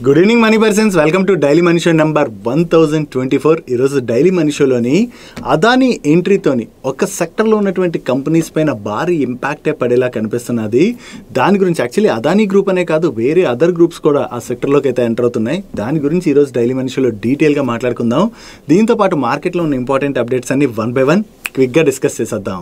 Good evening money persons, welcome to daily money show number 1024. ఈరోజు daily money షోలోని Adani ఎంట్రీతోని ఒక సెక్టర్లో ఉన్నటువంటి కంపెనీస్ పైన భారీ ఇంపాక్టే పడేలా కనిపిస్తున్నది. దాని గురించి యాక్చువల్లీ అదానీ గ్రూప్ అనే కాదు, వేరే అదర్ గ్రూప్స్ కూడా ఆ సెక్టర్లోకి అయితే ఎంటర్ అవుతున్నాయి. దాని గురించి ఈరోజు డైలీ మనీ షోలో డీటెయిల్గా మాట్లాడుకుందాం. దీంతో పాటు మార్కెట్లో ఉన్న ఇంపార్టెంట్ అప్డేట్స్ అన్ని వన్ బై వన్ క్విక్గా డిస్కస్ చేసేద్దాం.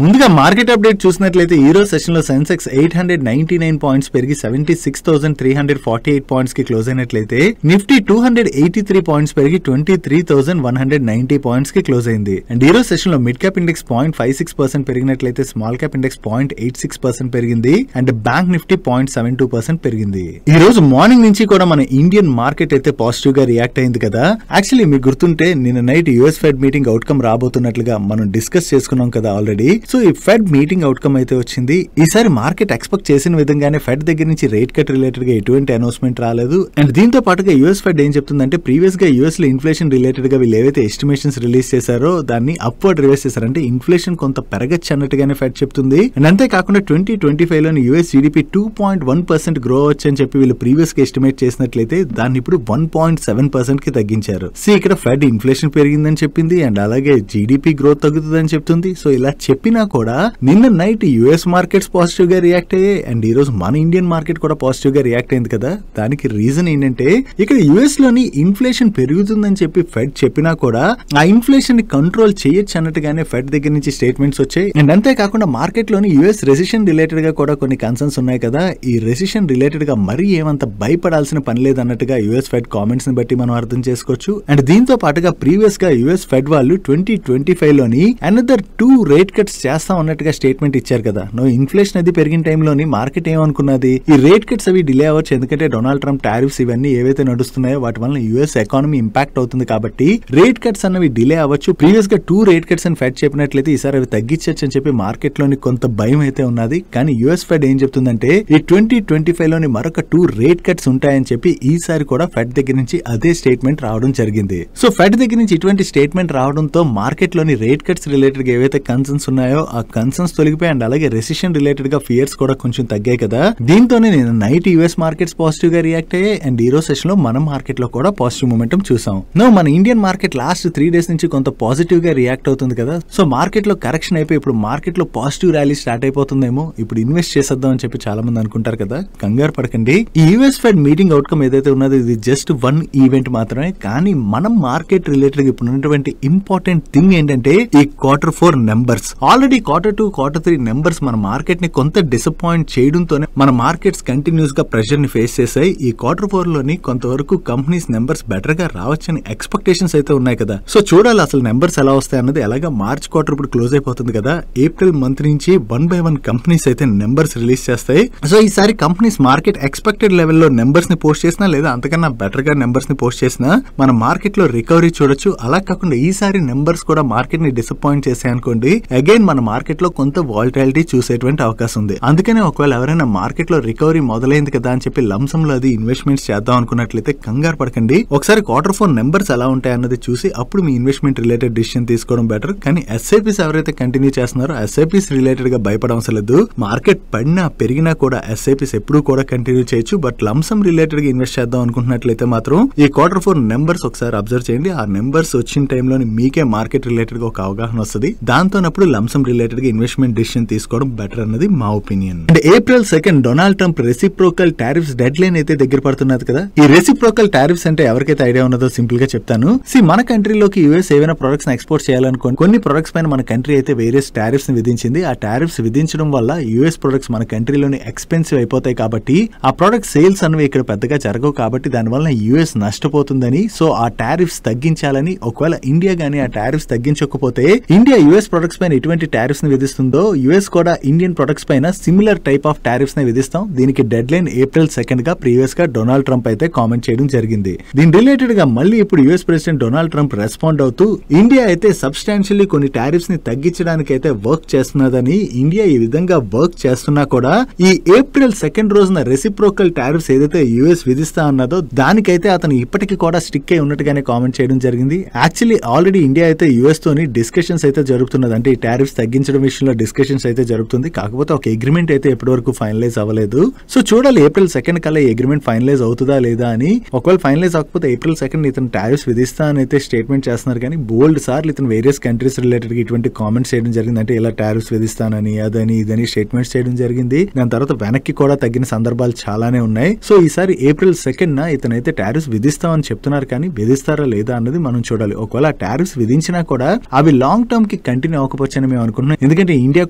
ముందుగా మార్కెట్ అప్డేట్ చూసినట్లయితే ఈ రోజు సెషన్లో సెన్సెక్స్ 899 పాయింట్స్ పెరిగి 76,348 పాయింట్స్ కి క్లోజ్ అయినట్లయితే నిఫ్టీ 283 పాయింట్స్ పెరిగి 23,190 పాయింట్స్ కి క్లోజ్ అయింది. అండ్ ఈ రోజు సెషన్ లో మిడ్ క్యాప్ ఇండెక్స్ 0.56% పెరిగినట్లయితే స్మాల్ క్యాప్ ఇండెక్స్ 0.86% పెరిగింది. అండ్ బ్యాంక్ నిఫ్టీ 0.72% పెరిగింది. ఈ రోజు మార్నింగ్ నుంచి కూడా మన ఇండియన్ మార్కెట్ అయితే పాజిటివ్ గా రియాక్ట్ అయింది కదా. యాక్చువల్లీ మీకు గుర్తుంటే నిన్న night US fed meeting outcome రాబోతున్నట్లుగా మనం డిస్కస్ చేసుకున్నాం కదా ఆల్రెడీ. సో ఈ ఫెడ్ మీటింగ్ అవుట్కమ్ అయితే వచ్చింది. ఈసారి మార్కెట్ ఎక్స్పెక్ట్ చేసిన విధంగానే ఫెడ్ దగ్గర నుంచి రేట్ కట్ రిలేటెడ్ గా ఎటువంటి అనౌన్స్మెంట్ రాలేదు. అండ్ దీంతో పాటుగా యుఎస్ ఫెడ్ ఏం చెప్తుందంటే ప్రీవియస్ గా యుఎస్ లో ఇన్ఫ్లేషన్ రిలేటెడ్ గా వీళ్ళు ఏవైతే ఎస్టిమేషన్స్ రిలీజ్ చేశారో దాన్ని అప్వర్డ్ రివైజ్ చేశారు. అంటే ఇన్ఫ్లేషన్ కొంత పెరగచ్చు అన్నట్టుగానే ఫెడ్ చెప్తుంది. అండ్ అంతేకాకుండా 2025 లోని యుఎస్ జీడీపీ 2.1% గ్రో అవచ్చు అని చెప్పి వీళ్ళు ప్రీవియస్ గా ఎస్టిమేట్ చేసినట్లయితే దాన్ని ఇప్పుడు 1.7% కి తగ్గించారు. సో ఇక్కడ ఫెడ్ ఇన్ఫ్లేషన్ పెరిగిందని చెప్పింది అండ్ అలాగే జీడీపీ గ్రోత్ తగ్గుతుందని చెప్తుంది. సో ఇలా చెప్పినా కూడా నిన్న నైట్ యుఎస్ మార్కెట్స్ పాజిటివ్ గా రియాక్ట్ అయ్యాయి. అండ్ ఈ రోజు మన ఇండియన్ మార్కెట్ కూడా పాజిటివ్ గా రియాక్ట్ అయింది కదా. దానికి రీజన్ ఏంటంటే ఇక్కడ యుఎస్ లోని ఇన్ఫ్లేషన్ పెరుగుతుందని చెప్పి ఫెడ్ చెప్పినా కూడా ఆ ఇన్ఫ్లేషన్ ని కంట్రోల్ చేయొచ్చు అన్నట్టుగానే ఫెడ్ దగ్గర నుంచి స్టేట్మెంట్స్ వచ్చాయి. అండ్ అంతేకాకుండా మార్కెట్ లోని యుఎస్ రెసిషన్ రిలేటెడ్ గా కూడా కొన్ని కన్సర్న్స్ ఉన్నాయి కదా. ఈ రెసిషన్ రిలేటెడ్ గా మరీ ఏమంత భయపడాల్సిన పని లేదన్నట్టుగా యుఎస్ ఫెడ్ కామెంట్స్ ని బట్టి మనం అర్థం చేసుకోవచ్చు. అండ్ దీంతో పాటుగా ప్రీవియస్ గా యుఎస్ ఫెడ్ వాళ్ళు 2025 లోని అనదర్ 2 రేట్ కట్స్ చేస్తాం అన్నట్టుగా స్టేట్మెంట్ ఇచ్చారు కదా. ఇన్ఫ్లేషన్ అది పెరిగిన టైంలోని మార్కెట్ ఏమనుకున్నది, ఈ రేట్ కట్స్ అవి డిలే అవ్వచ్చు, ఎందుకంటే డొనాల్డ్ ట్రంప్ టారిఫ్స్ ఇవన్నీ ఏవైతే నడుస్తున్నాయో వాటి వల్ల యుఎస్ ఎకానమీ ఇంపాక్ట్ అవుతుంది కాబట్టి రేట్ కట్స్ అన్నవి డిలే అవ్వచ్చు. ప్రీవియస్ గా 2 రేట్ కట్స్ అని ఫెడ్ చెప్పినట్లయితే ఈసారి అవి తగ్గించచ్చు అని చెప్పి మార్కెట్ లోని కొంత భయం అయితే ఉన్నది. కానీ యుఎస్ ఫెడ్ ఏం చెప్తుందంటే ఈ 2025 లోని మరొక 2 రేట్ కట్స్ ఉంటాయని చెప్పి ఈసారి కూడా ఫెడ్ దగ్గర నుంచి అదే స్టేట్మెంట్ రావడం జరిగింది. సో ఫెడ్ దగ్గర నుంచి ఇటువంటి స్టేట్మెంట్ రావడంతో మార్కెట్ లోని రేట్ కట్స్ రిలేటెడ్ గా ఏవైతే కన్సర్న్స్ ఉన్నాయో ఆ కన్సర్న్స్ తొలగిపోయి అండ్ అలాగే రెసిషన్ రిలేటెడ్ గా ఫియర్స్ కూడా కొంచెం తగ్గాయి కదా. దీంతోనే నేను నైట్ యుఎస్ మార్కెట్స్ పాజిటివ్ గా రియాక్ట్ అయ్యాయి. అండ్ ఈ రోజు సెషన్ లో మన మార్కెట్ లో కూడా పాజిటివ్ మూమెంటం చూసాం. మన ఇండియన్ మార్కెట్ లాస్ట్ 3 డేస్ నుంచి కొంత పాజిటివ్ గా రియాక్ట్ అవుతుంది కదా. సో మార్కెట్ లో కరెక్షన్ అయిపోయి ఇప్పుడు మార్కెట్ లో పాజిటివ్ ర్యాలీ స్టార్ట్ అయిపోతుందేమో, ఇప్పుడు ఇన్వెస్ట్ చేసేద్దాం అని చెప్పి చాలా మంది అనుకుంటారు కదా. కంగారు పడకండి. ఈ యుఎస్ ఫెడ్ మీటింగ్ అవుట్కమ్ ఏదైతే ఉన్నదో ఇది జస్ట్ 1 ఈవెంట్ మాత్రమే. కానీ మనం మార్కెట్ రిలేటెడ్ గా ఇప్పుడు ఉన్నటువంటి ఇంపార్టెంట్ థింగ్ ఏంటంటే ఈ Q4 numbers. Already Q2, Q3 numbers మన మార్కెట్ ని కొంత డిసప్పాయింట్ చేయడంతోనే మన మార్కెట్స్ కంటిన్యూస్ గా ప్రెషర్ ని ఫేస్ చేశాయి. ఈ Q4 లోని కొంతవరకు కంపెనీస్ నెంబర్స్ బెటర్ గా రావచ్చని ఎక్స్పెక్టేషన్స్ అయితే ఉన్నాయి కదా. సో చూడాలి అసలు నెంబర్స్ ఎలా వస్తాయి అన్నది. ఎలాగా మార్చ్ క్వార్టర్ ఇప్పుడు క్లోజ్ అయిపోతుంది కదా. ఏప్రిల్ మంత్ నుంచి 1 by 1 కంపెనీస్ అయితే నెంబర్స్ రిలీజ్ చేస్తాయి. సో ఈసారి కంపెనీస్ మార్కెట్ ఎక్స్పెక్టెడ్ లెవెల్లో నెంబర్స్ ని పోస్ట్ చేసినా లేదా అంతకన్నా బెటర్ గా నెంబర్స్ ని పోస్ట్ చేసినా మన మార్కెట్ లో రికవరీ చూడొచ్చు. అలా కాకుండా ఈసారి నెంబర్స్ కూడా మార్కెట్ ని డిసప్పాయింట్ చేసాయి అనుకోండి, అగైన్ మన మార్కెట్ లో కొంత వాలటిలిటీ చూసేటువంటి అవకాశం ఉంది. అందుకనే ఒకవేళ ఎవరైనా మార్కెట్ లో రికవరీ మొదలైంది కదా అని చెప్పి లంసమ్ లో అది ఇన్వెస్ట్మెంట్స్ చేద్దాం అనుకున్నట్లయితే కంగారు పడకండి. ఒకసారి Q4 నెంబర్స్ ఎలా ఉంటాయి అన్నది చూసి అప్పుడు మీ ఇన్వెస్ట్మెంట్ రిలేటెడ్ డిసిషన్ తీసుకోవడం బెటర్. కానీ ఎస్ఐపిస్ ఎవరైతే కంటిన్యూ చేస్తున్నారో ఎస్ఐపిస్ రిలేటెడ్ గా భయపడవసరం లేదు. మార్కెట్ పడినా పెరిగినా కూడా ఎస్ఐపిస్ ఎప్పుడు కూడా కంటిన్యూ చేయొచ్చు. బట్ లంసమ్ రిలేటెడ్ గా ఇన్వెస్ట్ చేద్దాం అనుకుంటున్నట్లయితే మాత్రం ఈ Q4 నెంబర్స్ ఒకసారి అబ్జర్వ్ చేయండి. ఆ నెంబర్స్ వచ్చిన టైంలోని మీకే మార్కెట్ రిలేటెడ్ గా ఒక అవగాహన వస్తుంది. దాంతోనప్పుడు లంసమ్ రిలేటెడ్ గా ఇన్వెస్ట్మెంట్ డిసిషన్ తీసుకోవడం బెటర్ అన్నది మా opinion. And April 2 Donald Trump reciprocal tariffs dead line అయితే దగ్గర పడుతున్నది కదా. ఈ రెసిప్రోకల్ టారిఫ్స్ అంటే ఎవరికైతే ఐడియా ఉన్నదో సింపుల్ గా చెప్తాను. మన కంట్రీలోకి యుఎస్ ఏవైనా ప్రొడక్ట్స్ ఎక్స్పోర్ట్ చేయాలనుకోండి, కొన్ని ప్రొడక్ట్స్ పైన మన కంట్రీ అయితే వేరియస్ టారిఫ్స్ ని విధించింది. ఆ టారిఫ్స్ విధించడం వల్ల యుఎస్ ప్రొడక్ట్స్ మన కంట్రీలోని ఎక్స్పెన్సివ్ అయిపోతాయి కాబట్టి ఆ ప్రొడక్ట్ సేల్స్ అనేవి ఇక్కడ పెద్దగా జరగవు కాబట్టి దానివల్ల యుఎస్ నష్టపోతుందని, సో ఆ టారిఫ్స్ తగ్గించాలని, ఒకవేళ ఇండియా గానీ ఆ టారిఫ్స్ తగ్గించకపోతే ఇండియా యుఎస్ ప్రొడక్ట్స్ పైన ఎటువంటి టారిఫ్స్ ని విధిస్తుందో యుఎస్ కూడా ఇండియన్ ప్రొడక్ట్స్ పైన సిమిలర్ టైప్ ఆఫ్ టారిఫ్స్ ని విధిస్తాం. దీనికి డెడ్ లైన్ April 2 గా ప్రీవియస్ గా డొనాల్డ్ ట్రంప్ అయితే కామెంట్ చేయడం జరిగింది. దీని రిలేటెడ్ గా మళ్ళీ ఇప్పుడు US president Donald Trump respond అవుతూ ఇండియా అయితే సబ్స్టాన్షియల్లీ కొన్ని టారిఫ్స్ ని తగ్గించడానికి అయితే వర్క్ చేస్తున్నదని, ఇండియా ఈ విధంగా వర్క్ చేస్తున్నా కూడా ఈ April 2 రోజున రెసిప్రోకల్ టారిఫ్స్ ఏదైతే యుఎస్ విధిస్తా అన్నదో దానికైతే అతను ఇప్పటికీ కూడా స్టిక్ అయి ఉన్నట్టుగానే కామెంట్ చేయడం జరిగింది. యాక్చువల్లీ ఆల్రెడీ ఇండియా అయితే యుఎస్ తోని డిస్కషన్స్ అయితే జరుగుతున్నది. అంటే ఈ టారిఫ్స్ తగ్గించడం విషయంలో డిస్కషన్స్ అయితే జరుగుతుంది. కాకపోతే ఒక అగ్రిమెంట్ అయితే ఎప్పటి వరకు ఫైనలైజ్ అవ్వలేదు. సో చూడాలి ఏప్రిల్ 2 కల్లా ఈ అగ్రిమెంట్ ఫైనలైజ్ అవుతుందా లేదా అని. ఒకవేళ ఫైనలైజ్ అవ్వకపోతే ఏప్రిల్ 2 ఇతను టారిఫ్స్ విధిస్తా అని అయితే స్టేట్మెంట్ చేస్తున్నారు. కానీ బోల్డ్ సార్లు ఇతను వేరియస్ కంట్రీస్ రిలేటెడ్ గా ఇటువంటి కామెంట్స్ చేయడం జరిగింది. అంటే ఇలా టారిఫ్స్ విధిస్తానని అదని ఇదని స్టేట్మెంట్స్ చేయడం జరిగింది. దాని తర్వాత వెనక్కి కూడా తగ్గిన సందర్భాలు చాలానే ఉన్నాయి. సో ఈసారి ఏప్రిల్ 2 ఇతనైతే టారిఫ్స్ విధిస్తామని చెప్తున్నారు. కానీ విధిస్తారా లేదా అన్నది మనం చూడాలి. ఒకవేళ టారిఫ్స్ విధించినా కూడా అవి లాంగ్ టర్మ్ కి కంటిన్యూ అవ్వకపోవచ్చని మేము అనుకుంటున్నాం. ఎందుకంటే ఇండియా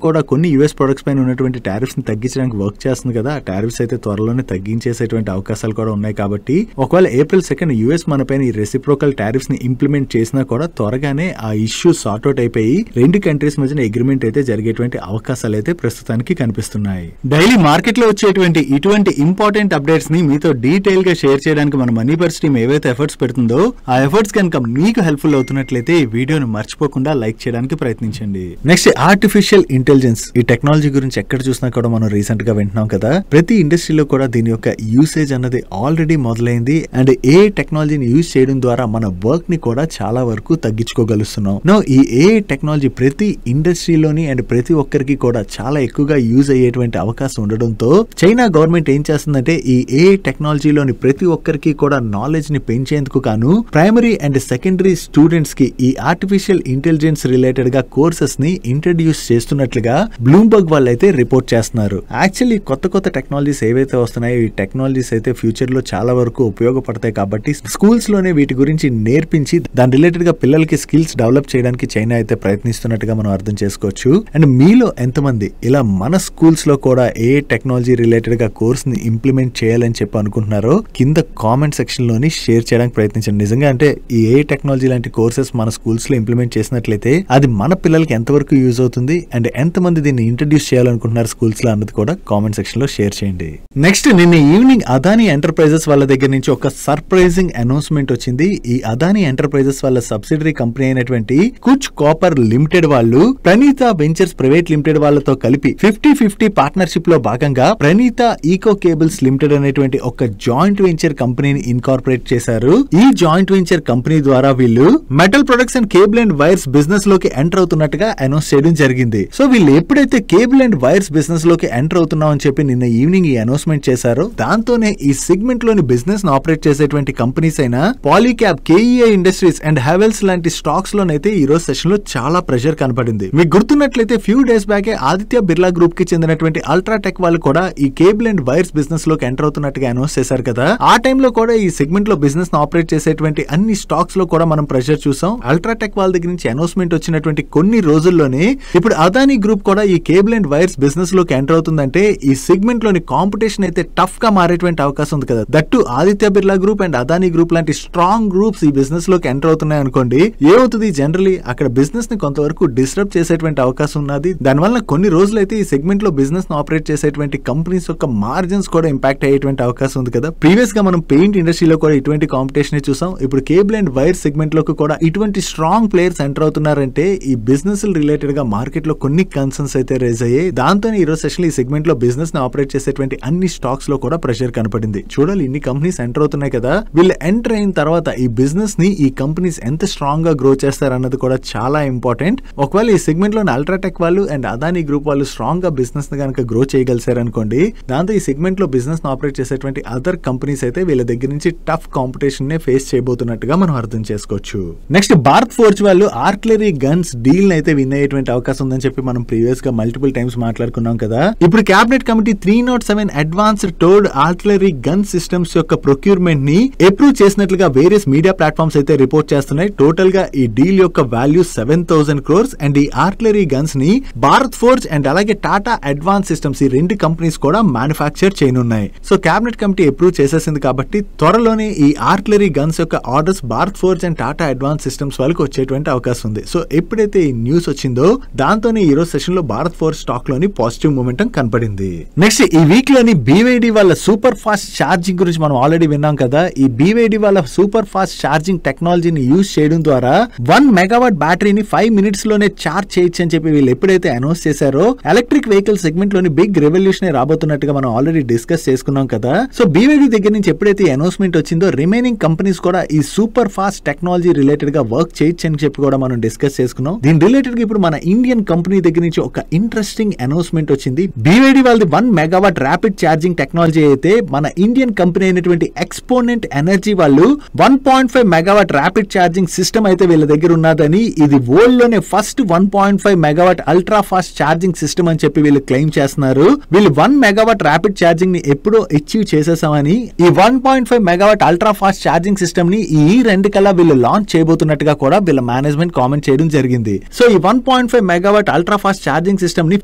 కూడా కొన్ని యూఎస్ ప్రొడక్ట్స్ పైన ఉన్నటువంటి టారిఫ్స్ ని తగ్గించడానికి వర్క్ చేస్తుంది కదా. ఆ టారిఫ్స్ అయితే త్వరలోనే తగ్గించేసేటువంటి అవకాశాలు కూడా ఉన్నాయి. కాబట్టి ఒకవేళ ఏప్రిల్ 2 యూఎస్ మన పైన ఈ రెసిప్రోకల్ టారిఫ్స్ ని ఇంప్లిమెంట్ చేసినా కూడా త్వరగానే ఆ ఇష్యూ సార్ట్అవుట్ అయిపోయి రెండు కంట్రీస్ మధ్యన అగ్రిమెంట్ అయితే జరిగేటువంటి అవకాశాలు అయితే ప్రస్తుతానికి కనిపిస్తున్నాయి. డైలీ మార్కెట్ లో వచ్చేటువంటి ఇటువంటి ఇంపార్టెంట్ అప్డేట్స్ ని మీతో డీటెయిల్ గా షేర్ చేయడానికి మన మనీ పర్స్ టీమ్ ఏవైతే ఎఫర్ట్స్ పెడుతుందో ఆ ఎఫర్ట్స్ కనుక మీకు హెల్ప్ఫుల్ అవుతున్నట్లయితే ఈ వీడియోను మర్చిపోకుండా లైక్ చేయడానికి ప్రయత్నించండి. Next artificial intelligence. ఈ టెక్నాలజీ గురించి ఎక్కడ చూసినా కూడా మనం రీసెంట్ గా వింటున్నాం కదా. ప్రతి ఇండస్ట్రీలో కూడా దీని యొక్క యూసేజ్ అన్నది ఆల్రెడీ మొదలైంది. అండ్ ఏ టెక్నాలజీని యూజ్ చేయడం ద్వారా మన వర్క్ ని కూడా చాలా వరకు తగ్గించుకోగలుస్తున్నాం. ఈ ఏ టెక్నాలజీ ప్రతి ఇండస్ట్రీలోని అండ్ ప్రతి ఒక్కరికి కూడా చాలా ఎక్కువగా యూజ్ అయ్యేటువంటి అవకాశం ఉండడంతో చైనా గవర్నమెంట్ ఏం చేస్తుందంటే ఈ ఏ టెక్నాలజీలోని ప్రతి ఒక్కరికి కూడా నాలెడ్జ్ ని పెంచేందుకు గాను ప్రైమరీ అండ్ సెకండరీ స్టూడెంట్స్ కి ఈ ఆర్టిఫిషియల్ ఇంటెలిజెన్స్ రిలేటెడ్ గా కోర్సెస్ ని ఇంట్రడ్యూస్ చేస్తున్నట్లుగా బ్లూంబర్గ్ వాళ్ళు అయితే రిపోర్ట్ చేస్తున్నారు. యాక్చువల్లీ కొత్త కొత్త టెక్నాలజీస్ ఏవైతే వస్తున్నాయో ఈ టెక్నాలజీస్ అయితే ఫ్యూచర్ లో చాలా వరకు ఉపయోగపడతాయి. కాబట్టి స్కూల్స్ లోనే వీటి గురించి నేర్పించి దాని రిలేటెడ్ గా పిల్లలకి స్కిల్స్ డెవలప్ చేయడానికి చైనా అయితే ప్రయత్నిస్తున్నట్టుగా మనం అర్థం చేసుకోవచ్చు. అండ్ మీలో ఎంతమంది ఇలా మన స్కూల్స్ లో కూడా ఏ టెక్నాలజీ రిలేటెడ్ గా కోర్స్ ని ఇంప్లిమెంట్ చేయాలని చెప్పి అనుకుంటున్నారో కింద కామెంట్ సెక్షన్ లోని షేర్ చేయడానికి ప్రయత్నించండి. నిజంగా అంటే ఈ ఏ టెక్నాలజీ లాంటి కోర్సెస్ మన స్కూల్స్ లో ఇంప్లిమెంట్ చేసినట్లయితే అది మన పిల్లలకి ఎంతవరకు యూజ్ అవుతుంది అండ్ ఎంతమంది దీన్ని ఇంట్రడ్యూస్ చేయాలనుకుంటున్నారు స్కూల్స్ లో అన్నది కూడా కామెంట్ సెక్షన్ లో షేర్ చేయండి. నెక్స్ట్ నిన్న ఈవినింగ్ అదానీ ఎంటర్ప్రైజెస్ వాళ్ళ దగ్గర నుంచి ఒక సర్ప్రైజింగ్ అనౌన్స్మెంట్ వచ్చింది. ఈ అదానీ ఎంటర్ప్రైజెస్ వాళ్ళ సబ్సిడరీ కంపెనీ అయినటువంటి కుచ్ కాపర్ లిమిటెడ్ వాళ్ళు ప్రణీత వెంచర్స్ ప్రైవేట్ లిమిటెడ్ వాళ్ళతో కలిపి 50-50 పార్ట్నర్షిప్ లో భాగంగా ప్రణీత ఈకో కేబుల్స్ లిమిటెడ్ అనేటువంటి ఒక జాయింట్ వెంచర్ కంపెనీని ఇన్కార్పొరేట్ చేశారు. ఈ జాయింట్ వెంచర్ కంపెనీ ద్వారా వీళ్ళు metal products and cable and wires business లోకి ఎంటర్ అవుతున్నట్టుగా అనౌన్స్ చేయడం జరిగింది. సో వీళ్ళు ఎప్పుడైతే కేబుల్ అండ్ వైర్స్ బిజినెస్ లోకి ఎంటర్ అవుతున్నాం అని చెప్పి నిన్న ఈవినింగ్ ఈ అనౌన్స్మెంట్ చేశారో దాంతోనే ఈ సెగ్మెంట్ లోని బిజినెస్ ను ఆపరేట్ చేసేటువంటి కంపెనీస్ అయిన Polycab, KEI industries and Havells లాంటి స్టాక్స్ లోనైతే ఈ రోజు సెషన్ లో చాలా ప్రెషర్ కనపడింది. మీకు గుర్తున్నట్లయితే few days back Aditya Birla group కి చెందినటువంటి అల్ట్రాటెక్ వాళ్ళు కూడా ఈ కేబుల్ అండ్ వైర్స్ బిజినెస్ లోకి ఎంటర్ అవుతున్నట్టుగా అనౌన్స్ చేశారు కదా. ఆ టైంలో కూడా ఈ సెగ్మెంట్ లో బిజినెస్ ను ఆపరేట్ చేసేటువంటి అన్ని స్టాక్స్ లో కూడా మనం ప్రెషర్ చూసాం. అల్ట్రాటెక్ వాళ్ళ దగ్గర నుంచి అనౌన్స్మెంట్ వచ్చినటువంటి కొన్ని రోజుల్లోనే ఇప్పుడు అదానీ గ్రూప్ కూడా ఈ కేబుల్ అండ్ వైర్స్ బిజినెస్ లోకి ఎంటర్ అవుతుందంటే ఈ సెగ్మెంట్ లోని కాంపిటీషన్ అయితే టఫ్ గా మారేటువంటి అవకాశం ఉంది కదా. That Aditya Birla group and Adani group లాంటి స్ట్రాంగ్ గ్రూప్స్ ఈ బిజినెస్ లోకి ఎంటర్ అవుతున్నాయి అనుకోండి, ఏమవుతుంది జనరలీ అక్కడ బిజినెస్ ని కొంతవరకు డిస్టర్బ్ చేసేటువంటి అవకాశం ఉన్నది. దానివల్ల కొన్ని రోజులైతే ఈ సెగ్మెంట్ లో బిజినెస్ ను ఆపరేట్ చేసేటువంటి కంపెనీస్ యొక్క మార్జిన్స్ కూడా ఇంపాక్ట్ అయ్యేటువంటి అవకాశం ఉంది కదా. ప్రీవియస్ గా మనం పెయింట్ ఇండస్ట్రీలో కూడా ఇటువంటి కాంపిటీషన్ చూసాం. ఇప్పుడు కేబుల్ అండ్ వైర్ సెగ్మెంట్ లోకి కూడా ఇటువంటి స్ట్రాంగ్ ప్లేయర్స్ ఎంటర్ అవుతున్నారంటే ఈ బిజినెస్ రిలేటెడ్ గా మార్కెట్ లో కొన్ని కన్సర్న్స్ అయితే రేజ్ అయ్యాయి. దాంతో ఈ రోజు సెషన్ ఈ సెగ్మెంట్ లో బిజినెస్ ని ఆపరేట్ చేసేటువంటి అన్ని స్టాక్స్ లో కూడా ప్రెషర్ కనపడింది. చూడాలి ఇన్ని కంపెనీస్ ఎంటర్ అవుతున్నాయి కదా, వీళ్ళు ఎంటర్ అయిన తర్వాత ఈ బిజినెస్ ని ఈ కంపెనీస్ ఎంత స్ట్రాంగ్ గా గ్రో చేస్తారు అన్నది కూడా చాలా ఇంపార్టెంట్. ఒకవేళ ఈ సెగ్మెంట్ లో అల్ట్రాటెక్ వాళ్ళు అండ్ అదానీ గ్రూప్ వాళ్ళు స్ట్రాంగ్ గా బిజినెస్ ని కనుక గ్రో చేయగలిసారు అనుకోండి, దాంతో ఈ సెగ్మెంట్ లో బిజినెస్ ని ఆపరేట్ చేసేటువంటి అదర్ కంపెనీస్ అయితే వీళ్ళ దగ్గర నుంచి టఫ్ కాంపిటీషన్ నే ఫేస్ చేయబోతున్నట్టుగా మనం అర్థం చేసుకోవచ్చు. నెక్స్ట్ భారత్ ఫోర్జ్ వాళ్ళు ఆర్టిలరీ గన్స్ డీల్ అయితే విన్ అయ్యేటువంటి అవకాశం ఉందని చెప్పి మనం ప్రీవియస్ గా మల్టిపుల్ టైమ్స్ మాట్లాడుకున్నాం కదా. ఇప్పుడు క్యాబినెట్ కమిటీ 307 అడ్వాన్స్డ్ టోర్డ్ ఆర్టిలరీ గన్ సిస్టమ్స్ యొక్క ప్రొక్యూర్మెంట్ ని అప్రూవ్ చేసినట్లుగా వేరియస్ మీడియా ప్లాట్ఫామ్స్ అయితే రిపోర్ట్ చేస్తున్నాయి. టోటల్ గా ఈ డీల్ యొక్క వాల్యూ 7,000 crores అండ్ ఈ ఆర్టిలరీ గన్స్ ని భారత్ ఫోర్జ్ అండ్ అలాగే టాటా అడ్వాన్స్ సిస్టమ్స్ ఈ రెండు కంపెనీస్ కూడా మ్యానుఫ్యాక్చర్ చేయనున్నాయి. సో క్యాబినెట్ కమిటీ అప్రూవ్ చేసేసింది కాబట్టి త్వరలోనే ఈ ఆర్టిలరీ గన్స్ యొక్క orders Bharat Forge and Tata advance systems వాళ్ళకి వచ్చేటువంటి అవకాశం ఉంది. సో ఎప్పుడైతే ఈ న్యూస్ వచ్చిందో దాంతోనే ఈ రోజు సెషన్ లో భారత్ ఫోర్జ్ స్టాక్ లోని పాజిటివ్ మూమెంటం కనపడింది. నెక్స్ట్ ఈ వీక్ లోని BYD వాళ్ళ సూపర్ ఫాస్ట్ ఛార్జింగ్ గురించి మనం ఆల్రెడీ విన్నాం కదా. ఈ BYD వాళ్ళ సూపర్ ఫాస్ట్ ఛార్జింగ్ టెక్నాలజీని యూజ్ చేయడం ద్వారా 1 మెగావాట్ బ్యాటరీని 5 minutes లోనే ఛార్జ్ చేయొచ్చు అని చెప్పి వీళ్ళు ఎప్పుడైతే అనౌన్స్ చేశారో ఎలక్ట్రిక్ వెహికల్ సెగ్మెంట్ లోని బిగ్ రెవల్యూషన్ రాబోతున్నట్టుగా మనం ఆల్రెడీ డిస్కస్ చేసుకున్నాం కదా. సో BYD దగ్గర నుంచి ఎప్పుడైతే అనౌన్స్మెంట్ వచ్చిందో రిమైనింగ్ కంపెనీస్ కూడా ఈ సూపర్ ఫాస్ట్ టెక్నాలజీ రిలేటెడ్ గా వర్క్ చేయొచ్చు అని చెప్పి కూడా మనం డిస్కస్ చేసుకున్నాం. దీని రిలేటెడ్ గా ఇప్పుడు మన ఇండియన్ కంపెనీ దగ్గర నుంచి ఒక ఇంట్రెస్టింగ్ అనౌన్స్మెంట్ వచ్చింది. BYD వాళ్ళది 1 మెగావాట్ ర్యాపిడ్ ఛార్జింగ్ టెక్నాలజీ అయితే మన ఇండియన్ కంపెనీ అయినటువంటి ఎక్స్పోనెంట్ ఎనర్జీ వాళ్ళు 1.5 మెగావాట్ ర్యాపిడ్ ఛార్జింగ్ సిస్టమ్ అయితే వీళ్ళ దగ్గర ఉన్నదని, ఇది వరల్డ్ లోనే first 1.5 megawatt ultra fast charging system అని చెప్పి వీళ్ళు క్లెయిమ్ చేస్తున్నారు. వీళ్ళు 1 మెగావాట్ ర్యాపిడ్ ఛార్జింగ్ ని ఎప్పుడో అచీవ్ చేసేసామని, ఈ 1.5 megawatt ultra fast charging system ని ఈ 2 కల్లా వీళ్ళు లాంచ్ చేయబోతున్నట్టుగా కూడా వీళ్ళ మేనేజ్మెంట్ కామెంట్ చేయడం జరిగింది. సో ఈ 1.5 megawatt ultra fast charging system ని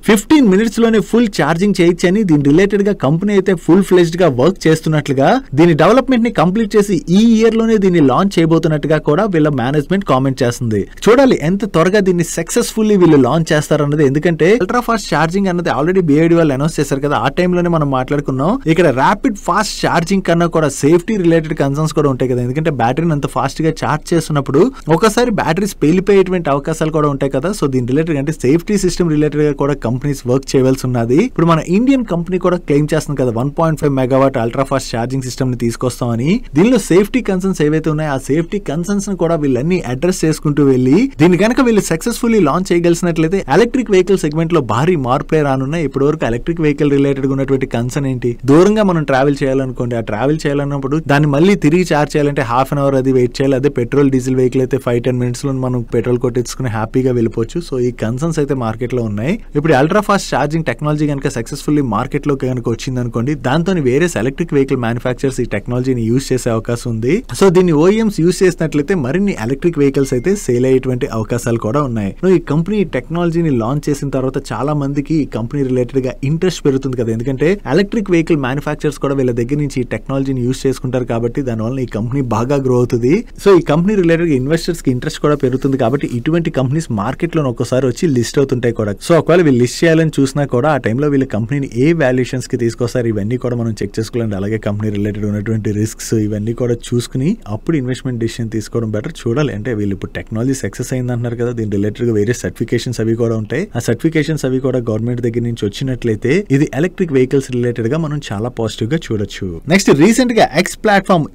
15 మినిట్స్ లోనే ఫుల్ ఛార్జింగ్ చేయొచ్చని, దీని రిలేటెడ్ గా కంపెనీ అయితే ఫుల్ ఫ్లెజ్డ్ గా వర్క్ చేస్తున్నట్లుగా, దీని డెవలప్మెంట్ ని కంప్లీట్ చేసి ఈ ఇయర్ లోనే దీన్ని లాంచ్ చేయబోతున్నట్టుగా కూడా వీళ్ళ మేనేజ్మెంట్ కామెంట్ చేస్తుంది. చూడాలి ఎంత త్వరగా దీన్ని సక్సెస్ఫుల్లీ వీళ్ళు లాంచ్ చేస్తారన్నది. ఎందుకంటే అల్ట్రా ఫాస్ట్ ఛార్జింగ్ అన్నది ఆల్రెడీ BYD వాళ్ళు అనౌన్స్ చేశారు కదా, ఆ టైంలోనే మనం మాట్లాడుకున్నాం. ఇక్కడ ర్యాపిడ్ ఫాస్ట్ ఛార్జింగ్ కన్నా కూడా సేఫ్టీ రిలేటెడ్ కన్సర్న్స్ కూడా ఉంటాయి కదా, ఎందుకంటే బ్యాటరీని అంత ఫాస్ట్ గా ఛార్జ్ చేస్తున్నప్పుడు ఒకసారి బ్యాటరీస్ పేలిపోయేటువంటి అవకాశాలు కూడా ఉంటాయి కదా. సో దీని రిలేటెడ్ అంటే సేఫ్టీ సిస్టమ్ రిలేటెడ్ గా కూడా కంపెనీస్ వర్క్ చేయవలసి ఉన్నది. ఇప్పుడు మన ఇండియన్ కంపెనీ కూడా క్లెయిమ్ చేస్తుంది కదా 1.5 megawatt ultra fast charging system ని తీసుకొస్తామని. దీనిలో సేఫ్టీ కన్సర్న్స్ ఏవైతే ఉన్నాయో ఆ సేఫ్టీ కన్సర్న్స్ ని కూడా వీళ్ళన్ని అడ్రస్ చేసుకుంటూ వెళ్ళి దీని కనుక వీళ్ళు సక్సెస్ఫుల్లీ లాంచ్ చేయగలిసినట్లయితే ఎలక్ట్రిక్ వెహికల్ సెగ్మెంట్ లో భారీ మార్పులే రానున్నాయి. ఇప్పటి వరకు ఎలక్ట్రిక్ వెహికల్ రిలేటెడ్ ఉన్నటువంటి కన్సర్న్ ఏంటి, దూరంగా మనం ట్రావెల్ చేయాలనుకోండి, ఆ ట్రావెల్ చేయాలన్నప్పుడు దాన్ని మళ్ళీ తిరిగి చార్జ్ చేయాలంటే హాఫ్ అన్ అవర్ అది వెయిట్ చేయాలి. అదే పెట్రోల్ డీజిల్ వెహికల్ అయితే 5-10 మినిట్స్ లో మనం పెట్రోల్ కొట్టించుకుని హ్యాపీగా వెళ్ళిపోవచ్చు. సో ఈ కన్సర్న్స్ అయితే మార్కెట్ లో ఉన్నాయి. ఇప్పుడు అల్ట్రా ఫాస్ట్ ఛార్జింగ్ టెక్నాలజీ కనుక సక్సెస్ఫుల్లీ మార్కెట్ లో కనుక వచ్చింది అనుకోండి, దాంతో వేరే ఎలక్ట్రిక్ వెహికల్ మ్యానుఫ్యాక్చర్స్ ఈ టెక్నాలజీని యూజ్ చేసే అవకాశం ఉంది. సో దీన్ని OEMs యూజ్ చేసినట్లయితే మరిన్ని ఎలక్ట్రిక్ వెహికల్స్ అయితే సేల్ అయ్యేటువంటి అవకాశాలు కూడా ఉన్నాయి. ఈ కంపెనీ టెక్నాలజీని లాంచ్ చేసిన తర్వాత చాలా మందికి ఈ కంపెనీ రిలేటెడ్ గా ఇంట్రెస్ట్ పెరుగుతుంది కదా, ఎందుకంటే ఎలక్ట్రిక్ వెహికల్ మ్యానుఫ్యాక్చర్స్ కూడా వీళ్ళ దగ్గర నుంచి ఈ టెక్నాలజీని యూజ్ చేసుకుంటారు కాబట్టి దానివల్ల ఈ కంపెనీ బాగా గ్రో అవుతుంది. సో ఈ కంపెనీ రిలేటెడ్ గా ఇన్వెస్టర్స్ కి ఇంట్రెస్ట్ కూడా పెరుగుతుంది కాబట్టి ఇటువంటి కంపెనీస్ మార్కెట్ లో ఒక్కసారి వచ్చి లిస్ట్ అవుతుంటాయి కూడా. సో ఒకవేళ వీళ్ళు లిస్ట్ చేయాలని చూసినా కూడా ఆ టైంలో వీళ్ళ కంపెనీని ఏ వాల్యుయేషన్స్ కి తీసుకొస్తారు ఇవన్నీ కూడా మనం చెక్ చేసుకోవాలండి. అలాగే కంపెనీ రిలేటెడ్ ఉన్నటువంటి రిస్క్స్ ఇవన్నీ కూడా చూసుకుని అప్పుడు ఇన్వెస్ట్మెంట్ డిసిషన్ తీసుకోవడం బెటర్. చూడాలి అంటే వీళ్ళు ఇప్పుడు టెక్నాలజీ సక్సెస్ అయింది అంటున్నారు కదా, దీని రిలేటెడ్ గా వేరే సర్టిఫికేషన్స్ అవి కూడా ఉంటాయి. ఆ సర్టిఫికేషన్స్ అవి కూడా గవర్నమెంట్ దగ్గర నుంచి వచ్చినట్లయితే ఇది ఎలక్ట్రిక్ వెహికల్స్ రిలేటెడ్ గా మనం చాలా పాజిటివ్ గా చూడొచ్చు. నెక్స్ట్ రీసెంట్ గా X platform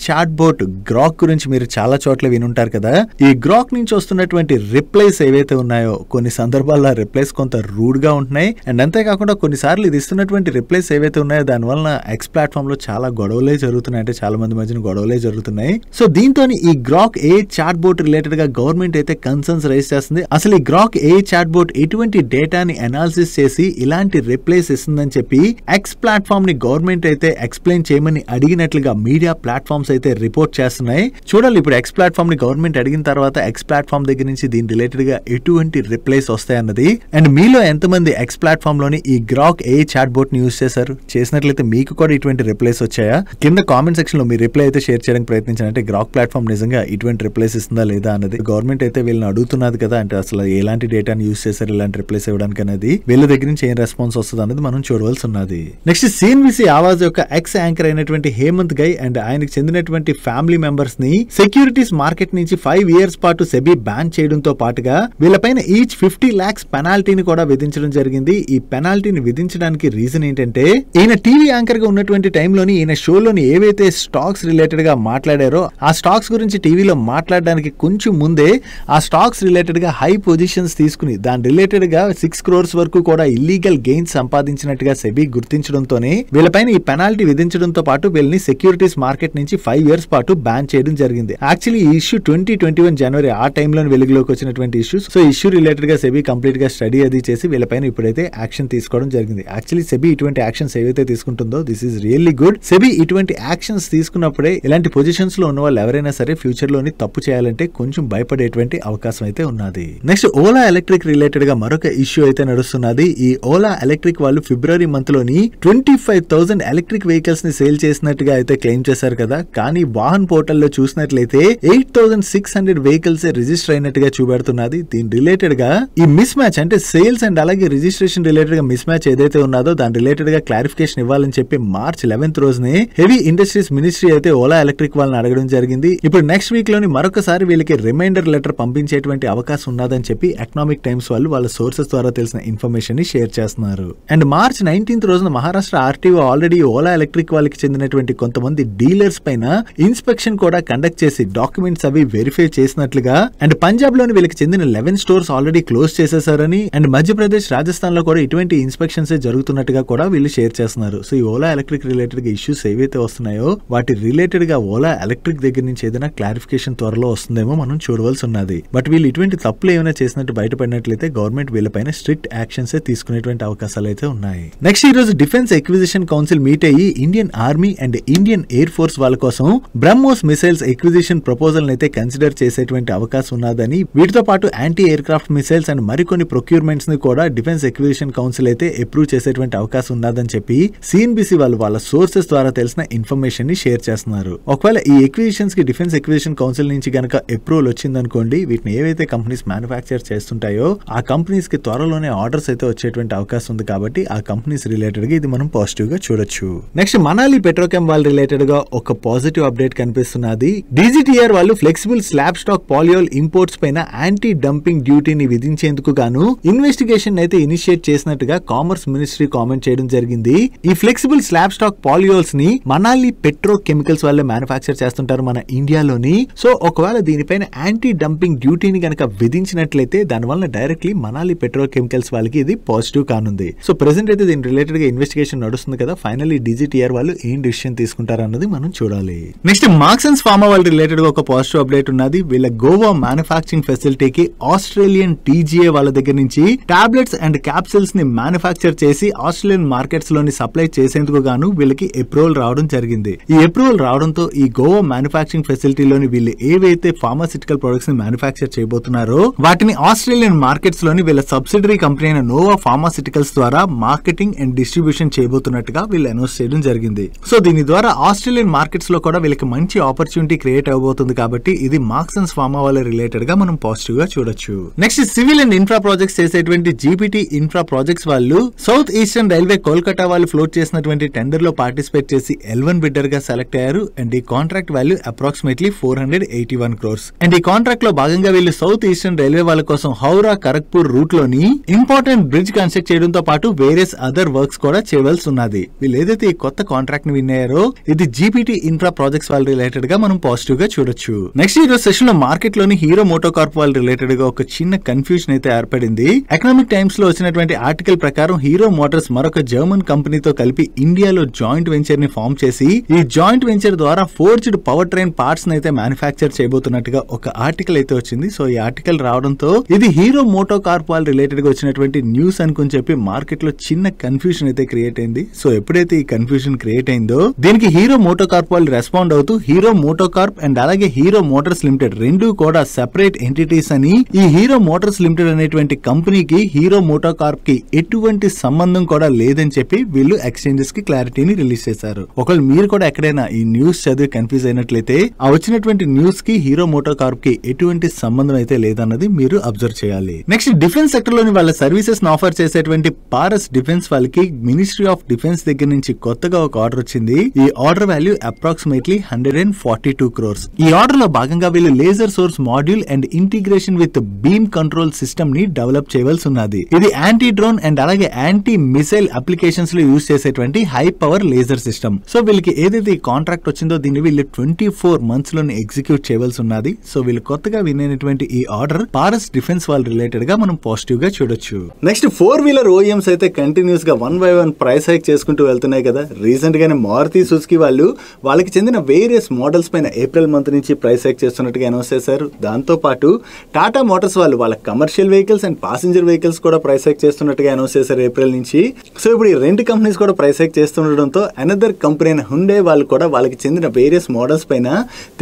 chat bot Grok గురించి మీరు చాలా చోట్ల వినుంటారు కదా. ఈ గ్రాక్ నుంచి వస్తున్నటువంటి రిప్లైస్ ఏవైతే ఉన్నాయో కొన్ని సందర్భాల్లో రిప్లైస్ కొంత రూడ్ గా ఉంటున్నాయి. అండ్ అంతేకాకుండా కొన్నిసార్లు ఇది ఇస్తున్నటువంటి రిప్లైస్ ఏవైతే ఉన్నాయో దాని వలన ఎక్స్ ప్లాట్ఫామ్ లో చాలా గొడవలే జరుగుతున్నాయి, అంటే చాలా మంది మధ్యన గొడవలే జరుగుతున్నాయి. సో దీంతో ఈ గ్రాక్ చాట్ బోట్ రిలేటెడ్ గా గవర్నమెంట్ అయితే కన్సర్న్స్ రైజ్ చేస్తుంది. అసలు ఈ గ్రాక్ చాట్ బోట్ ఎటువంటి డేటాని అనాలిసిస్ చేసి ఇలాంటి రిప్లైస్ ఇస్తుందని చెప్పి ఎక్స్ ప్లాట్ఫామ్ ని గవర్నమెంట్ అయితే ఎక్స్ప్లెయిన్ చేయమని అడిగినట్లుగా మీడియా ప్లాట్ఫామ్స్ అయితే రిపోర్ట్ చేస్తున్నాయి. చూడాలి ఇప్పుడు ఎక్స్ ప్లాట్ఫామ్ ని గవర్నమెంట్ అడిగిన తర్వాత ఎక్స్ ప్లాట్ఫామ్ దగ్గర నుంచి దీని రిలేటెడ్ గా ఎటువంటి రిప్లైస్ వస్తాయన్నది. అండ్ మీలో ఎంతమంది ఎక్స్ ప్లాట్ఫామ్ లోని ఈ గ్రాక్ చాట్ బోట్ ని యూజ్ చేశారు, చేసినట్లయితే మీకు కూడా ఇటువంటి రిప్లైస్ వచ్చాయా? కింద కామెంట్ సెక్షన్ లో మీ రిప్లై అయితే షేర్ చేయడానికి ప్రయత్నించండి. అంటే గ్రాక్ ప్లాట్ఫామ్ నిజంగా ఇటువంటి రిప్లైస్ ఇస్తుందా లేదా అన్నది. గవర్నమెంట్ అయితే వీళ్ళని అడుగుతున్నది కదా, అంటే అసలు ఎలాంటి డేటాని యూజ్ చేశారు ఇలాంటి రిప్లైస్ ఇవ్వడానికి అనేది, వీళ్ళ దగ్గర నుంచి ఏం రెస్పాన్స్ వస్తుంది అనేది మనం చూడవలసి ఉన్నది. నెక్స్ట్ CNBC ఆవాజ్ యొక్క ఎక్స్ యాంకర్ అయినటువంటి హేమంత్ గై అండ్ ఆయనకు చెందినటువంటి ఫ్యామిలీ మెంబర్స్ ని సెక్యూరిటీస్ మార్కెట్ నుంచి 5 years పాటు సెబీ బ్యాన్ చేయడంతో పాటుగా వీళ్ళపైన ఈచ్ 50 lakhs పెనాల్టీని కూడా విధించడం జరిగింది. ఈ పెనాల్టీని విధించడానికి రీజన్ ఏంటంటే ఈయన టీవీ యాంకర్ గా ఉన్నటువంటి టైంలోని ఈయన షోలోని ఏవైతే స్టాక్స్ రిలేటెడ్ గా మాట్లాడారో ఆ స్టాక్స్ గురించి టీవీలో మాట్లాడడానికి కొంచెం ముందే ఆ స్టాక్స్ రిలేటెడ్ గా హై పొజిషన్స్ తీసుకుని దాని రిలేటెడ్ గా 6 crores వరకు కూడా ఇల్లీగల్ గెయిన్స్ సంపాదించినట్టుగా సెబీ గుర్తించడంతోనే వీళ్ళపైన ఈ పెనాల్టీ విధించడంతో పాటు వీళ్ళని సెక్యూరిటీస్ మార్కెట్ నుంచి 5 years పాటు బ్యాన్ చేయడం జరిగింది. యాక్చువల్లీ ఈ ఇష్యూ 2021 జనవరి ఆ టైంలో వెలుగులోకి వచ్చినటువంటి ఇష్యూస్. సో ఇష్యూ రిలేటెడ్ గా సెబీ కంప్లీట్ గా స్టడీ అది చేసి వీళ్ళపైన ఇప్పుడైతే యాక్షన్ తీసుకోవడం జరిగింది. యాక్చువల్లీ సెబీ ఇటువంటి యాక్షన్స్ ఏవైతే తీసుకుంటుందో this is really good. SEBI ఇటువంటి యాక్షన్స్ తీసుకున్నప్పుడే ఇలాంటి పొజిషన్స్ లో ఉన్న వాళ్ళు ఎవరైనా సరే ఫ్యూచర్ లోని తప్పు చేయాలంటే కొంచెం భయపడేటువంటి అవకాశం అయితే ఉన్నది. నెక్స్ట్ ఓలా ఎలక్ట్రిక్ రిలేటెడ్ గా మరొక ఇష్యూ అయితే నడుస్తున్నది. ఈ ఓలా ఎలక్ట్రిక్ వాళ్ళు ఫిబ్రవరి మంత్ లోని 25,000 ఎలక్ట్రిక్ వెహికల్స్ ని సేల్ చేసినట్టుగా అయితే క్లెయిమ్ చేశారు కదా, కానీ వాహన్ పోర్టల్ లో చూసినట్లయితే 8,600 వెహికల్స్ రిజిస్టర్ అయినట్టుగా చూపెడుతున్నది. దీని రిలేటెడ్ గా ఈ మిస్ మ్యాచ్ అంటే సేల్స్ అండ్ అలాగే రిజిస్ట్రేషన్ రిలేటెడ్ గా మిస్ మ్యాచ్ ఏదైతే ఉన్నదో దాని రిలేటెడ్ గా క్లారిఫికేషన్ ఇవ్వాలని చెప్పి March 11th రోజునే హెవీ ఇండస్ట్రీస్ మినిస్ట్రీ అయితే ఓలా ఎలక్ట్రిక్ వాళ్ళని అడగడం జరిగింది. ఇప్పుడు నెక్స్ట్ వీక్ లోని మరొకసారి వీళ్ళకి రిమైండర్ లెటర్ పంపించేటువంటి అవకాశం ఉన్నదని చెప్పి ఎకనామిక్ టైమ్స్ వాళ్ళు వాళ్ళ సోర్సెస్ ద్వారా తెలిసిన ఇన్ఫర్మేషన్ ని షేర్ చేస్తున్నారు. అండ్ March 19th రోజున Maharashtra RTO already Ola electric వాళ్ళకి చెందినటువంటి కొంతమంది డీలర్స్ పైన ఇన్స్పెక్షన్ కూడా కండక్ట్ చేసి డాక్యుమెంట్స్ అవి వెరిఫై చేసినట్లుగా అండ్ పంజాబ్ లోని వీళ్ళకి చెందిన 11 స్టోర్స్ స్టోర్స్ ఆల్రెడీ క్లోజ్ చేసేసారని అండ్ మధ్యప్రదేశ్, రాజస్థాన్ లో కూడా ఇటువంటి ఇన్స్పెక్షన్స్ జరుగుతున్నట్టుగా కూడా వీళ్ళు షేర్ చేస్తున్నారు. సో ఈ ఓలా ఎలక్ట్రిక్ రిలేటెడ్ గా ఇష్యూస్ ఏవైతే వస్తున్నాయో వాటి రిలేటెడ్ గా ఓలా ఎలక్ట్రిక్ దగ్గర నుంచి ఏదైనా క్లారిఫికేషన్ త్వరలో వస్తుందేమో మనం చూడవలసి ఉన్నది. బట్ వీళ్ళు ఇటువంటి తప్పులు ఏమైనా చేసినట్టు బయటపడినట్లయితే గవర్నమెంట్ వీళ్ళపైన స్ట్రిక్ట్ యాక్షన్స్ తీసుకునేటువంటి అవకాశాలు అయితే ఉన్నాయి. నెక్స్ట్ ఈ రోజు డిఫెన్స్ ఎక్విజిషన్ కౌన్సిల్ మీట్ అయ్యి Indian army and Indian air force వాళ్ళ కోసం బ్రహ్మోస్ మిసైల్స్ ఎక్విజిషన్ ప్రపోజల్ అయితే కన్సిడర్ చేసేటువంటి అవకాశం ఉన్నదని, వీటితో పాటు anti air craft missiles and మరికొన్ని ప్రొక్యూర్మెంట్స్ ని కూడా డిఫెన్స్ ఎక్విజిషన్ కౌన్సిల్ అయితే అప్రూవ్ చేసేటువంటి అవకాశం ఉన్నదని చెప్పి సిఎన్బిసి వాళ్ళు వాళ్ళ సోర్సెస్ ద్వారా తెలిసిన ఇన్ఫర్మేషన్ ని షేర్ చేస్తున్నారు. ఒకవేళ ఈ ఎక్విజిషన్స్ కి డిఫెన్స్ ఎక్విజిషన్ కౌన్సిల్ నుంచి గనక అప్రూవల్ వచ్చిందనుకోండి, వీటిని ఏవైతే కంపెనీస్ మ్యానుఫ్యాక్చర్ చేస్తుంటాయో ఆ కంపెనీస్ కి త్వరలోనే ఆర్డర్స్ అయితే వచ్చేటువంటి అవకాశం ఉంది. కాబట్టి ఆ కంపెనీస్ రిలేటెడ్ గా ఇది మనం పాజిటివ్ గా చూడొచ్చు. నెక్స్ట్ మనాలి పెట్రోకెమ్ వాళ్ళ రిలేటెడ్ గా ఒక పాజిటివ్ అప్డేట్ కనిపిస్తున్నది. డీజీటీఆర్ వాళ్ళు flexible slab stock polyol imports పైన యాంటీ డంపింగ్ డ్యూటీని విధించేందుకు గాను ఇన్వెస్టిగేషన్ అయితే ఇనిషియేట్ చేసినట్టుగా కామర్స్ మినిస్ట్రీ కామెంట్ చేయడం జరిగింది. ఈ ఫ్లెక్సిబుల్ స్లాబ్ స్టాక్ పాలియోల్స్ ని మనాలి పెట్రోకెమికల్స్ వాళ్ళే మ్యానుఫ్యాక్చర్ చేస్తుంటారు మన ఇండియాలోని. సో ఒకవేళ దీనిపైన యాంటీ డంపింగ్ డ్యూటీని గనక విధించినట్లయితే దానివల్ల డైరెక్ట్లీ మనాలి పెట్రోకెమికల్స్ వాళ్ళకి ఇది పాజిటివ్ కానుంది. సో ప్రెసెంట్ అయితే దీని రిలేటెడ్ గా ఇన్వెస్టిగేషన్ నడుస్తుంది కదా, ఫైనల్లీ డీజీటీఆర్ వాళ్ళు ఏం డిసిషన్ తీసుకుంటారు అన్నది మనం చూడాలి. నెక్స్ట్ మార్క్సన్స్ ఫార్మా వాళ్ళ రిలేటెడ్ గా ఒక పాజిటివ్ అప్డేట్ ఉన్నది. వీళ్ళ గోవా మ్యానుఫ్యాక్చరింగ్ ఫెసిలిటీకి ఆస్ట్రేలియన్ టీజీఏ వాళ్ళ దగ్గర నుంచి టాబ్లెట్స్ అండ్ క్యాప్సూల్స్ ని మ్యానుఫ్యాక్చర్ చేసి ఆస్ట్రేలియన్ మార్కెట్స్ లోని సప్లై చేసేందుకు గాను వీళ్ళకి అప్రూవల్ రావడం జరిగింది. ఈ అప్రూవల్ రావడంతో ఈ గోవా మ్యానుఫ్యాక్చరింగ్ ఫెసిలిటీలోని వీళ్ళు ఏవైతే ఫార్మాసిటికల్ ప్రొడక్ట్స్ ని మ్యానుఫ్యాక్చర్ చేయబోతున్నారో వాటిని ఆస్ట్రేలియన్ మార్కెట్స్ లోని వీళ్ళ సబ్సిడరీ కంపెనీ అయిన నోవా ఫార్మాసిటికల్స్ ద్వారా మార్కెటింగ్ అండ్ డిస్ట్రిబ్యూషన్ చేయబోతున్నట్టుగా వీళ్ళు అనౌన్స్ చేయడం జరిగింది. సో దీని ద్వారా ఆస్ట్రేలియన్ మార్కెట్స్ లో కూడా వీళ్ళకి మంచి ఆపర్చునిటీ క్రియేట్ అవబోతుంది. కాబట్టి ఇది మార్క్సన్స్ ఫార్మా వాళ్ళ రిలేటెడ్ గా మనం పాజిటివ్ గా చూడొచ్చు. Next civil and infra projects చేసేటువంటి జీపీటీ ఇన్ఫ్రా ప్రాజెక్ట్స్ వాళ్ళు సౌత్ ఈస్టర్న్ రైల్వే కోల్కతా వాళ్ళు ఫ్లోట్ చేసినటువంటి టెండర్ లో పార్టిసిపేట్ చేసి L1 బిడ్డర్ గా సెలెక్ట్ అయ్యారు. అండ్ ఈ contract value approximately 481 crores. And ఈ కాంట్రాక్ట్ లో భాగంగా వీళ్ళు సౌత్ ఈస్టర్న్ రైల్వే వాళ్ళ కోసం హౌరా ఖరగ్పూర్ రూట్ లోని ఇంపార్టెంట్ బ్రిడ్జ్ కన్స్ట్రక్ట్ చేయడంతో పాటు వేరియస్ అదర్ వర్క్స్ కూడా చేయవలసి ఉన్నది. వీళ్ళు ఏదైతే ఈ కొత్త కాంట్రాక్ట్ ని విన్ అయ్యారో ఇది జీపీటీ ఇన్ఫ్రా ప్రాజెక్ట్స్ వాళ్ళ రిలేటెడ్ గా మనం పాజిటివ్ గా చూడొచ్చు. నెక్స్ట్ ఈ రోజు సెషన్ లో మార్కెట్ లోని హీరో మోటోకార్ప్ వాళ్ళ రిలేటెడ్ గా ఒక చిన్న కన్ఫ్యూజన్ అయితే ఏర్పడింది. ఎకనామిక్ టైమ్స్ లో వచ్చినటువంటి ఆర్టికల్ ప్రకారం హీరో మోటార్స్ మరొక జర్మన్ కంపెనీతో కలిపి ఇండియాలో జాయింట్ వెంచర్ ని ఫామ్ చేసి ఈ జాయింట్ వెంచర్ ద్వారా ఫోర్జ్డ్ పవర్ ట్రైన్ పార్ట్స్ ని అయితే మ్యానుఫ్యాక్చర్ చేయబోతున్నట్టుగా ఒక ఆర్టికల్ అయితే వచ్చింది. సో ఈ ఆర్టికల్ రావడంతో ఇది హీరో మోటోకార్ప్ వాళ్ళ రిలేటెడ్ గా వచ్చినటువంటి న్యూస్ అనుకుని చెప్పి మార్కెట్ లో చిన్న కన్ఫ్యూజన్ అయితే క్రియేట్ అయింది. సో ఎప్పుడైతే ఈ కన్ఫ్యూజన్ క్రియేట్ అయిందో దీనికి హీరో మోటోకార్ప్ వాళ్ళు రెస్పాండ్ అవుతూ హీరో మోటోకార్ప్ అండ్ అలాగే హీరో మోటార్స్ లిమిటెడ్ రెండు కూడా సెపరేట్ ఎంటిటీస్ అని, ఈ హీరో మోటార్స్ లిమిటెడ్ అనేటువంటి కంపెనీకి హీరో మోటోకార్ప్ కి ఎటువంటి సంబంధం కూడా లేదని చెప్పి వీళ్ళు ఎక్స్చేంజెస్ కి క్లారిటీని రిలీజ్ చేశారు. ఒకవేళ మీరు కూడా ఎక్కడైనా ఈ న్యూస్ చదివి కన్ఫ్యూజ్ అయినట్లయితే ఆ వచ్చినటువంటి న్యూస్ కి హీరో మోటోకార్ప్ కి ఎటువంటి సంబంధం అయితే లేదన్నది మీరు అబ్జర్వ్ చేయాలి. నెక్స్ట్ డిఫెన్స్ సెక్టర్ లోని వాళ్ళ సర్వీసెస్ ఆఫర్ చేసేటువంటి పారస్ డిఫెన్స్ వాళ్ళకి మినిస్ట్రీ ఆఫ్ డిఫెన్స్ దగ్గర నుంచి కొత్తగా ఒక ఆర్డర్ వచ్చింది. ఈ ఆర్డర్ వాల్యూ అప్రాక్సిమేట్లీ 142 crores. ఈ ఆర్డర్ లో భాగంగా వీళ్ళు laser source module and integration with beam control system ని డెవలప్ చేయవలసి ఉన్నది. ఇది యాంటీ డ్రోన్ అండ్ అలాగే యాంటీ మిసైల్ అప్లికేషన్స్ లో యూజ్ చేసేటువంటి high power laser system. So వీళ్ళకి ఏదైతే ఈ కాంట్రాక్ట్ వచ్చిందో దీన్ని వీళ్ళు 24 months లోనే ఎగ్జిక్యూట్ చేయవలసి ఉన్నది. సో వీళ్ళు కొత్తగా వినేటువంటి ఈ ఆర్డర్ పారస్ డిఫెన్స్ వాళ్ళ రిలేటెడ్ గా మనం పాజిటివ్ గా చూడొచ్చు. నెక్స్ట్ 4-wheeler OEMs అయితే కంటిన్యూస్ గా 1 by 1 ప్రైస్ హైక్ చేసుకుంటూ వెళ్తున్నాయి కదా. రీసెంట్ గానే మారుతి సుజుకి వాళ్ళు వాళ్ళకి చెందిన వేరియస్ మోడల్స్ పైన ఏప్రిల్ మంత్ నుంచి ప్రైస్ హైక్ చేస్తున్నట్టుగా అనౌన్స్ చేశారు. దాంతో పాటు టాటా మోటార్స్ వాళ్ళు వాళ్ళ commercial vehicles and passenger vehicles కూడా ప్రైస్ హైక్ చేస్తున్నట్టుగా అనౌన్స్ చేశారు ఏప్రిల్ నుంచి. సో ఇప్పుడు ఈ రెండు కంపెనీస్ కూడా ప్రైస్ హైక్ చేస్తుండడంతో అనదర్ కంపెనీ అయిన హుండై వాళ్ళు కూడా వాళ్ళకి చెందిన వేరియస్ మోడల్స్ పైన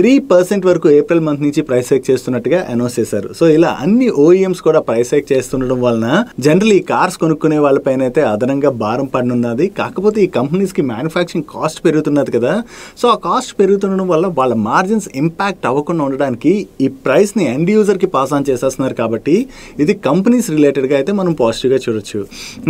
3% వరకు ఏప్రిల్ మంత్ నుంచి ప్రైస్ హైక్ చేస్తున్నట్టుగా అనౌన్స్ చేశారు. సో ఇలా అన్ని OEMs కూడా ప్రైస్ హైక్ చేస్తుండడం వలన జనరల్ ఈ కార్స్ కొనుక్కునే వాళ్ళపైన అయితే అదనంగా భారం పడనున్నది. కాకపోతే ఈ కంపెనీస్ కి మ్యానుఫ్యాక్చరింగ్ కాస్ట్ పెరుగుతున్నది కదా. సో ఆ కాస్ట్ పెరుగుతుండడం వల్ల వాళ్ళ మార్జిన్స్ ఇంపాక్ట్ అవ్వకుండా ఉండడానికి ఈ ప్రైస్ ని ఎండ్ యూజర్ కి పాస్ ఆన్ చేసేస్తున్నారు. కాబట్టి ఇది కంపెనీస్ రిలేటెడ్ గా అయితే మనం పాజిటివ్ గా చూడొచ్చు.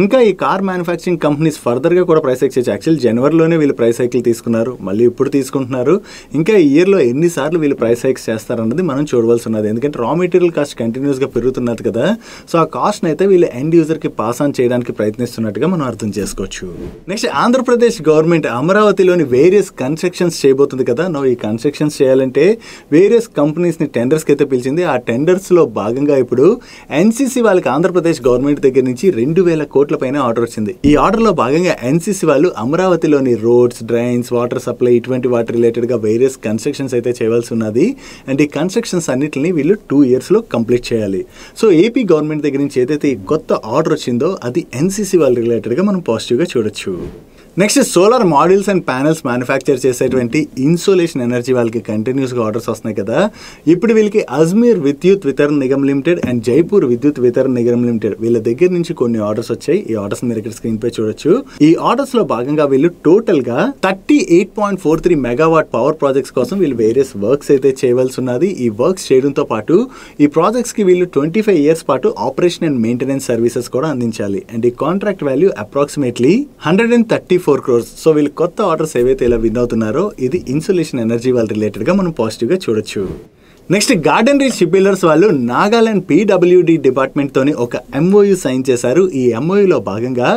ఇంకా ఈ కార్ మ్యానుఫ్యాక్చరింగ్ కంపెనీస్ ఫర్దర్ గా కూడా ప్రైస్ హైక్ చేయొచ్చు. యాక్చువల్ జనవరిలోనే వీళ్ళు ప్రైస్ హైక్లు తీసుకున్నారు, మళ్ళీ ఇప్పుడు తీసుకుంటున్నారు. ఇంకా ఈ ఇయర్ లో ఎన్నిసార్లు వీళ్ళు ప్రైస్ హైక్స్ చేస్తారన్నది మనం చూడవలసి ఉన్నది. ఎందుకంటే రా మెటీరియల్ కాస్ట్ కంటిన్యూస్ గా పెరుగుతున్నది కదా. సో ఆ కాస్ట్ అయితే వీళ్ళు ఎండ్ యూజర్ కి పాస్ ఆన్ చేయడానికి ప్రయత్నిస్తున్నట్టుగా మనం అర్థం చేసుకోవచ్చు. నెక్స్ట్ ఆంధ్రప్రదేశ్ గవర్నమెంట్ అమరావతిలోని వేరియస్ కన్స్ట్రక్షన్స్ చేయబోతుంది కదా. ఈ కన్స్ట్రక్షన్స్ చేయాలంటే వేరియస్ కంపెనీస్ ని టెండర్స్ కి అయితే పిలిచింది. ఆ టెండర్స్ లో భాగంగా ఇప్పుడు ఎన్సీసీ వాళ్ళకి ఆంధ్రప్రదేశ్ గవర్నమెంట్ దగ్గర నుంచి 2,000 కోట్ల పైన ఆర్డర్ వచ్చింది. ఈ ఆర్డర్ లో భాగంగా ఎన్సీసీ వాళ్ళు అమరావతిలోని రోడ్స్, డ్రైన్స్, వాటర్ సప్లై ఇటువంటి వాటి రిలేటెడ్ గా వేరియస్ కన్స్ట్రక్షన్స్ అయితే చేయవలసి ఉన్నది. అండ్ ఈ కన్స్ట్రక్షన్స్ అన్నిటిని వీళ్ళు 2 years లో కంప్లీట్ చేయాలి. సో ఏపీ గవర్నమెంట్ దగ్గర నుంచి ఏదైతే ఈ కొత్త ఆర్డర్ వచ్చిందో అది ఎన్సీసీ వాళ్ళ రిలేటెడ్ గా మనం పాజిటివ్ గా చూడొచ్చు. Next solar modules and panels manufacture చేసేటువంటి ఇన్సోలేషన్ ఎనర్జీ వాళ్ళకి కంటిన్యూస్గా ఆర్డర్స్ వస్తున్నాయి కదా. ఇప్పుడు వీళ్ళకి అజ్మీర్ విద్యుత్ వితరణ్ నిగమ్ లిమిటెడ్ అండ్ జైపూర్ విద్యుత్ వితరణ్ నిగమ్ లిమిటెడ్ వీళ్ళ దగ్గర నుంచి కొన్ని ఆర్డర్స్ వచ్చాయి. ఈ ఆర్డర్స్ మీరు ఇక్కడ స్క్రీన్ పై చూడొచ్చు. ఈ ఆర్డర్స్ లో భాగంగా వీళ్ళు టోటల్ గా 38.43 మెగావాట్ పవర్ ప్రాజెక్ట్స్ కోసం వీళ్ళు వేరియస్ వర్క్స్ అయితే చేయవలసి ఉన్నది. ఈ వర్క్స్ చేయడంతో పాటు ఈ ప్రాజెక్ట్స్ కి వీళ్ళు 25 years పాటు ఆపరేషన్ అండ్ మెయింటెనెన్స్ సర్వీసెస్ కూడా అందించాలి. అండ్ ఈ contract value approximately 134 crores. So వీళ్ళు కొత్త ఆర్డర్స్ ఏవైతే ఇలా విన్ అవుతున్నారో ఇది ఇన్సులేషన్ ఎనర్జీ వాళ్ళ రిలేటెడ్ గా మనం పాజిటివ్ గా చూడొచ్చు. Next garden reach ship builders వాళ్ళు నాగాలాండ్ పీడబ్ల్యూడి డిపార్ట్మెంట్ తోని ఒక ఎంఓయూ సైన్ చేశారు. ఈ ఎంఓయూలో భాగంగా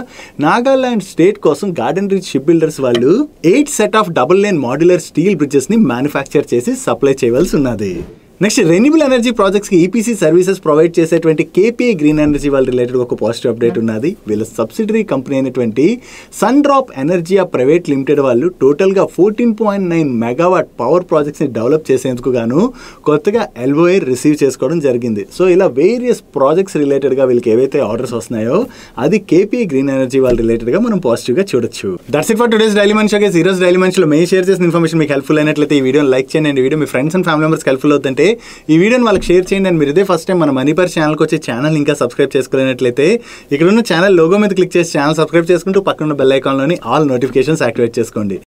నాగాలాండ్ స్టేట్ కోసం గార్డెన్ రీచ్ షిప్ బిల్డర్స్ వాళ్ళు 8 set of double lane modular steel bridges ని మ్యానుఫ్యాక్చర్ చేసి సప్లై చేయవలసి ఉన్నది. నెక్స్ట్ రెన్యూబుల్ ఎనర్జీ ప్రాజెక్ట్స్ కి ఈపీసీ సర్వీసెస్ ప్రొవైడ్ చేసేటువంటి కేపీఐ గ్రీన్ ఎనర్జీ వాళ్ళ రిలేటెడ్ ఒక పాజిటివ్ అప్డేట్ ఉన్నది. వీళ్ళ సబ్సిడరీ కంపెనీ అయినటువంటి సన్ డ్రాప్ ఎనర్జియా ప్రైవేట్ లిమిటెడ్ వాళ్ళు టోటల్ గా 14.9 మెగావాట్ పవర్ ప్రాజెక్ట్స్ ని డెవలప్ చేసేందుకు గాను కొత్తగా ఎల్ఓఏ రిసీవ్ చేసుకోవడం జరిగింది. సో ఇలా వేరియస్ ప్రాజెక్ట్స్ రిలేటెడ్ గా వీళ్ళకి ఏవైతే ఆర్డర్స్ వస్తున్నాయో అది కేపీఐ గ్రీన్ ఎనర్జీ వాళ్ళ రిలేటెడ్ గా మనం పాజిటివ్ గా చూడొచ్చు. That's it for today's daily munch. ఈ రోజు డైలీ మంచ్ లో మేము షేర్ చేసిన ఇన్ఫర్మేషన్ మీకు హెల్ప్ఫుల్ అయినట్లయితే ఈ వీడియోని లైక్ చేయండి. Video me friends and family members helpful అవుతుంటే ఈ వీడియోని వాళ్ళకి షేర్ చేయండి. అండ్ మీరు ఇదే ఫస్ట్ టైం మన మనీ పర్ ఛానల్కి వచ్చి ఛానల్ ఇంకా సబ్స్క్రైబ్ చేసుకోలేనట్లయితే ఇక్కడ ఉన్న ఛానల్ లోగో మీద క్లిక్ చేసి ఛానల్ సబ్స్క్రైబ్ చేసుకుంటూ పక్కన బెల్ ఐకాన్లోని ఆల్ నోటిఫికేషన్స్ యాక్టివేట్ చేసుకోండి.